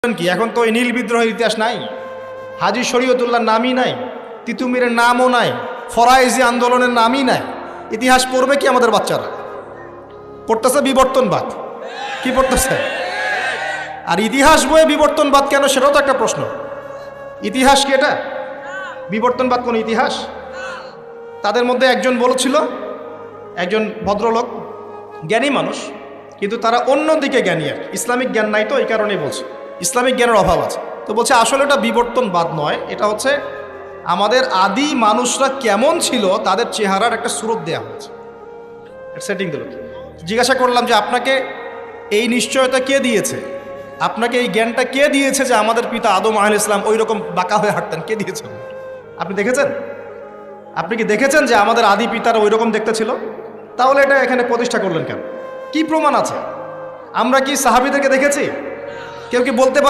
কি এখন তো এই নীল বিদ্রোহের ইতিহাস নাই, হাজী শরীয়তুল্লাহর নামই নাই, তিতুমিরের নামও নাই, ফরাইজি আন্দোলনের নামই নাই। ইতিহাস পড়বে কি আমাদের বাচ্চারা? পড়তেছে বিবর্তনবাদ। কি পড়তেছে? আর ইতিহাস বইয়ে বিবর্তনবাদ কেন, সেটাও তো একটা প্রশ্ন। ইতিহাস কি এটা? বিবর্তনবাদ কোন ইতিহাস? তাদের মধ্যে একজন বলেছিল, একজন ভদ্রলোক, জ্ঞানী মানুষ, কিন্তু তারা অন্যদিকে জ্ঞানী, আর ইসলামিক জ্ঞান নাই, তো এই কারণেই বলছে ইসলামিক জ্ঞানের অভাব আছে। তো বলছে আসলে এটা বিবর্তনবাদ নয়, এটা হচ্ছে আমাদের আদি মানুষরা কেমন ছিল তাদের চেহারার একটা সুরত দেওয়া হয়েছে, সেটিং দিল। জিজ্ঞাসা করলাম যে আপনাকে এই নিশ্চয়তা কে দিয়েছে, আপনাকে এই জ্ঞানটা কে দিয়েছে যে আমাদের পিতা আদম আলাইহিস সালাম ওই রকম বাঁকা হয়ে হাঁটতেন? কে দিয়েছে? আপনি দেখেছেন? আপনি কি দেখেছেন যে আমাদের আদি পিতারা ওই রকম দেখতে ছিল? তাহলে এটা এখানে প্রতিষ্ঠা করলেন কেন? কি প্রমাণ আছে? আমরা কি সাহাবীদেরকে দেখেছি? কেউ কি বলতে পারে